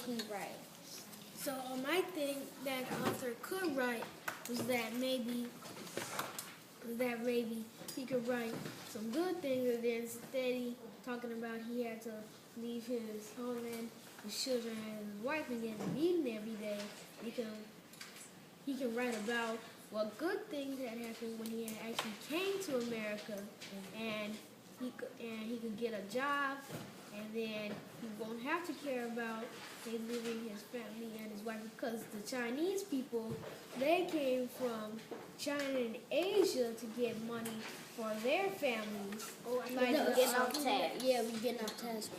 he write? So my thing that the author could write was that maybe he could write some good things, and then instead he talking about he had to leave his homeland, his children, and his wife, and getting beaten every day. He can write about what good things had happened when he actually came to America, and he could get a job, and then he won't have to care about leaving his family and his wife, because the Chinese people, they came from China and Asia to get money for their families. Like getting off task. Yeah, we getting off task.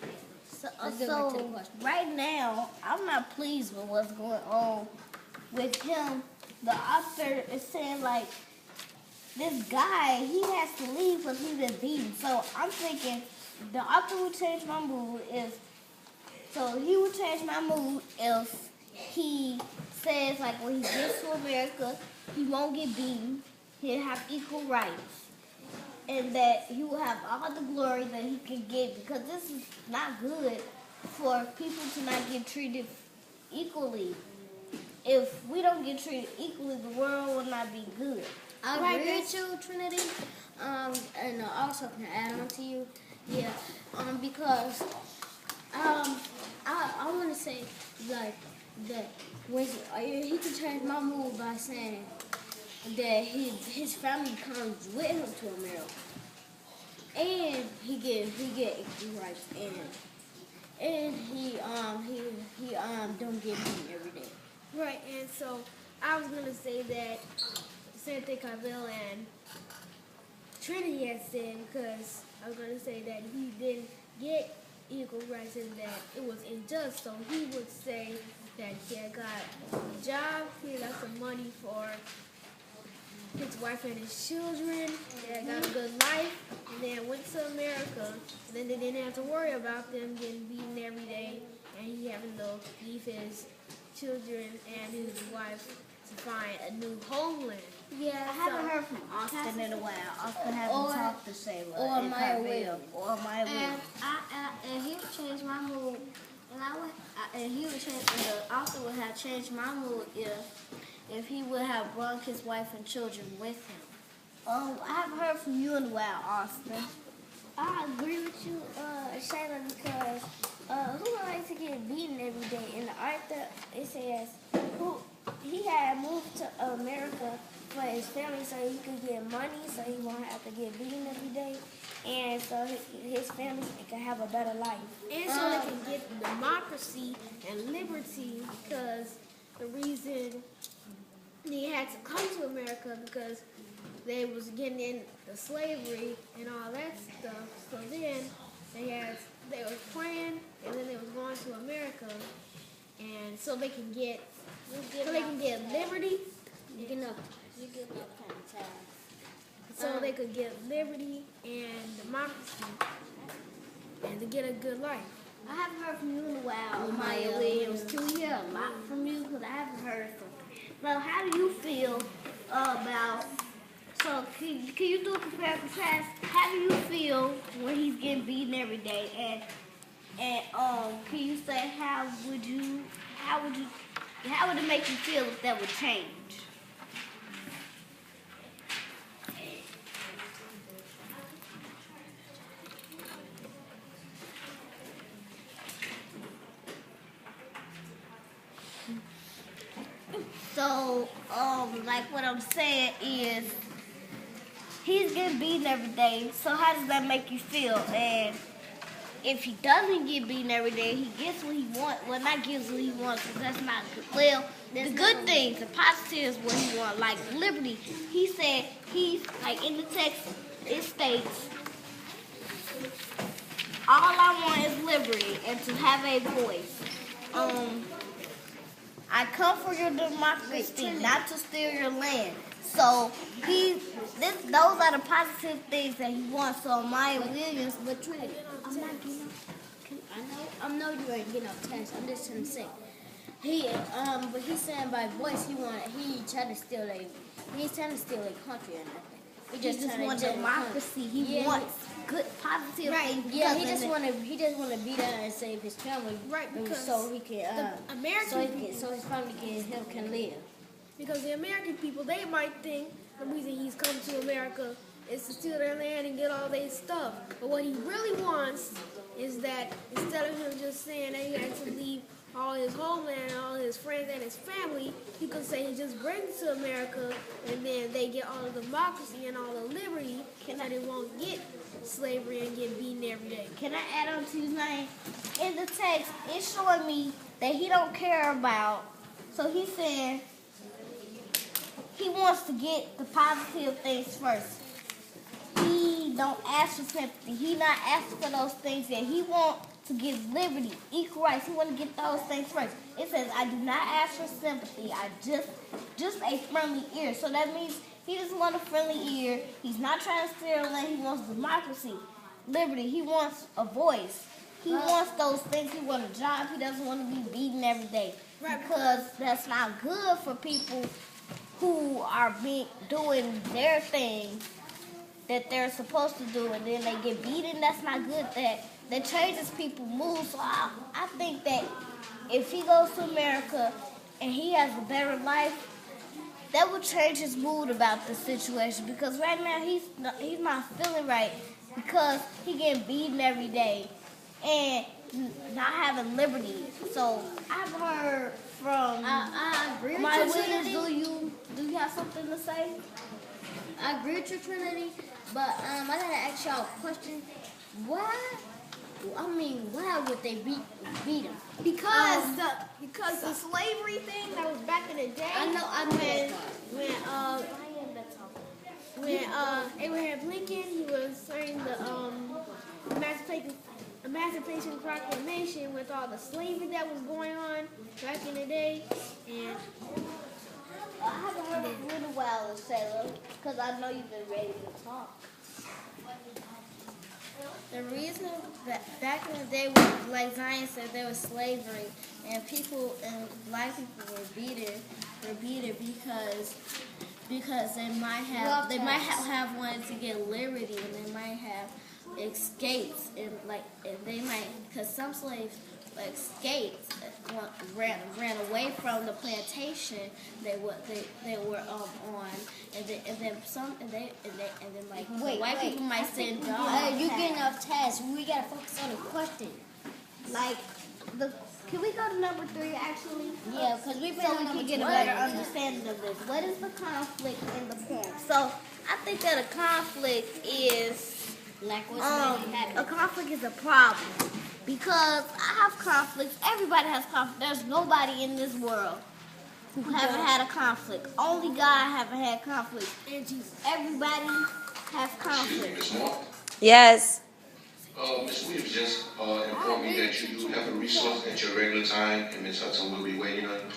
So right now, I'm not pleased with what's going on with him. The author is saying, like, this guy, he has to leave because he's been beaten. So I'm thinking the author would change my mood he would change my mood if he says, like, when he gets to America, he won't get beaten, he'll have equal rights, and that he will have all the glory that he can get, because this is not good for people to not get treated equally. If we don't get treated equally, the world will not be good. I agree with you, Trinity. And also can add on to you. Yeah. Because I want to say like that when he can change my mood by saying that his family comes with him to America, and he get equal rights, and he don't get beaten every day. Right, and so I was gonna say that Sante Carville and Trinity had said, because I was gonna say that he didn't get equal rights and that it was unjust. So he would say that he had got a job, he got some money for his wife and his children, they had got a good life, and then went to America, and then they didn't have to worry about them getting beaten every day, and he having to leave his children and his wife to find a new homeland. Yeah, I haven't heard from Austin in a while. Austin hasn't talked to Shayla. Or Maya Will. Or Maya Will. And he would change my mood. And the author would have changed my mood if he would have brought his wife and children with him. I haven't heard from you in a while, Austin. I agree with you, Shayla, because who likes to get beaten every day? In the author, it says he had moved to America for his family so he could get money, so he won't have to get beaten every day, and so his family can have a better life. And so they can get democracy and liberty, because the reason he had to come to America because they was getting into slavery and all that stuff. So then they was praying, and then they was going to America, and so they can get liberty. You get enough kind of time. So they could get liberty and democracy, and to get a good life. I haven't heard from you in a while, Maya Williams, too. You hear a lot from you because I haven't heard from you. So how do you feel about, so can you do a compare and contrast? How do you feel when he's getting beaten every day? And can you say how would it make you feel if that would change? So, like what I'm saying is, he's getting beaten every day, so how does that make you feel? And if he doesn't get beaten every day, he gets what he wants. Well, not gets what he wants, because that's not good. Well, the good things, the positives, what he wants, like liberty. He said, he's, like in the text, it states, all I want is liberty and to have a voice. I come for your democracy, not to steal your land. So those are the positive things that he wants. So Maya Williams, But Trinity, I know you ain't getting off task. I'm just trying to say. But he's saying by voice he trying to steal he ain't trying to steal a country or nothing. he just wants democracy. He wants good, positive Right. things. Yeah, because he just wanna be there and save his family. Right, and because so he can the American so his family can live. Because the American people, they might think the reason he's come to America is to steal their land and get all their stuff. But what he really wants is that instead of him just saying that he has to leave all his homeland, all his friends and his family, you can say he just brings to America and then they get all the democracy and all the liberty and they won't get slavery and get beaten every day. Can I add on to his name? In the text, it's showing me that he don't care about. So he's saying he wants to get the positive things first. He don't ask for sympathy. He not asking for those things that he want to get liberty, equal rights. He want to get those things first. It says, I do not ask for sympathy. I just a friendly ear. So that means he just want a friendly ear. He's not trying to steal land. He wants democracy, liberty. He wants a voice. He wants those things. He wants a job. He doesn't want to be beaten every day. Right. Because that's not good for people who are doing their thing that they're supposed to do, and then they get beaten. That's not good. That changes people's mood. So I think that if he goes to America and he has a better life, that would change his mood about the situation. Because right now he's not feeling right because he getting beaten every day and not having liberty. So I've heard from I agree with my you, Williams. Trinity. Do you have something to say? I agree with you, Trinity, but I gotta ask y'all a question. Why would they beat him? Because the slavery thing that was back in the day. I know that part. When Abraham Lincoln, he was signing the Emancipation Proclamation with all the slavery that was going on back in the day, and I haven't heard it in a while, Sailor, because I know you've been ready to talk. The reason that back in the day, when, like Zion said, there was slavery, and black people were beaten because they might have wanted to get liberty, and they might have escapes, and they might, because some slaves escaped, ran away from the plantation they were on, and then white people might send dogs. You're getting off task. We gotta focus on the question. Can we go to number 3 actually? Yeah, because we've been So on we number can get a 12. better understanding of this. What is the conflict in the poem? So I think that a conflict is a conflict is a problem. Because I have conflicts. Everybody has conflict. There's nobody in this world who haven't had a conflict. Only God haven't had conflict. and Jesus. Everybody has conflict. Ms. Moore? Yes. Ms. Williams just informed me that you do have a resource at your regular time, and Ms. Hudson will be waiting on you.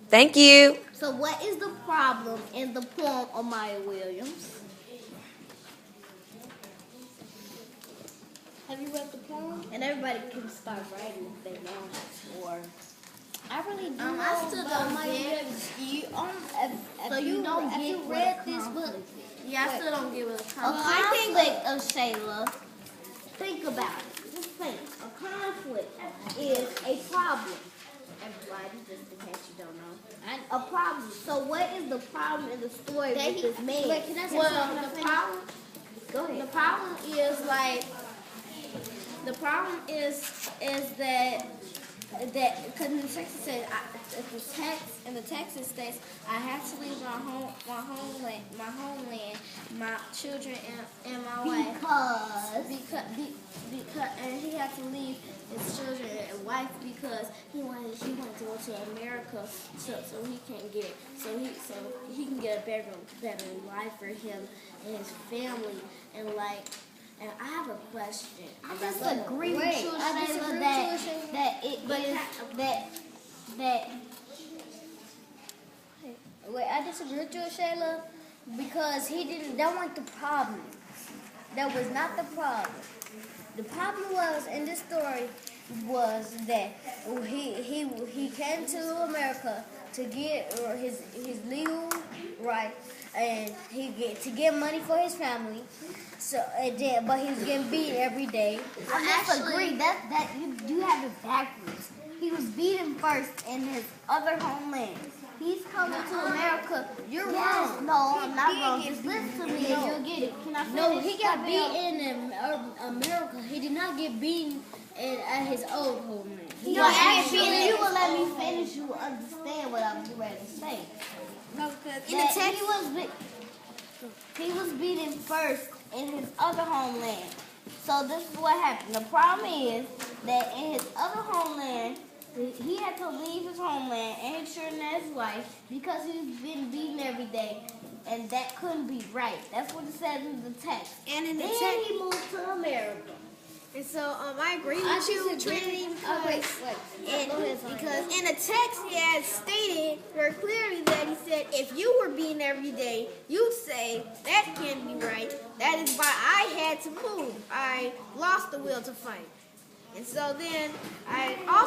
Thank you. So what is the problem in the poem of Maya Williams? Have you read the poem? And everybody can start writing if they want. Or I really do. I still don't Maya get- Williams. so you don't have get you what read a this conflict book? is. Yeah, I still don't get what a A conflict. conflict of Shayla. Think about it. Just think. A conflict is a problem. Everybody, just in case you don't know. A problem. So what is the problem in the story with this man? Wait, can I say Well, something? the problem Go ahead. The problem is that because in the text it says in the text it states I have to leave my homeland, my children and my wife because and he had to leave his children and wife because he wanted to go to America so he can get a better life for him and his family and I have a question. I disagree with you, Shayla, I disagree with you, Shayla, because that wasn't the problem. That was not the problem. The problem was in this story was that he came to America to get his legal right, and to get money for his family. So but he was getting beat every day. I disagree. That you have it backwards. He was beaten first in his other homeland. He's coming to America. You're wrong. No, I'm not wrong. Just listen to me and you'll get it. Can I finish? No, he got beaten in America. He did not get beaten at his old homeland. No, actually, if you will let me finish, you will understand what I'm ready to say. No, because In the text, he was beaten first in his other homeland. So this is what happened. The problem is that in his other homeland, he had to leave his homeland and his children and his wife because he was being beaten every day, and that couldn't be right. That's what it says in the text. And in the Then text, he moved to America. and so I agree with you, Trinity, because in the text he had stated very clearly that he said if you were beaten every day, you'd say that can't be right. That is why I had to move. I lost the will to fight, and so then I also.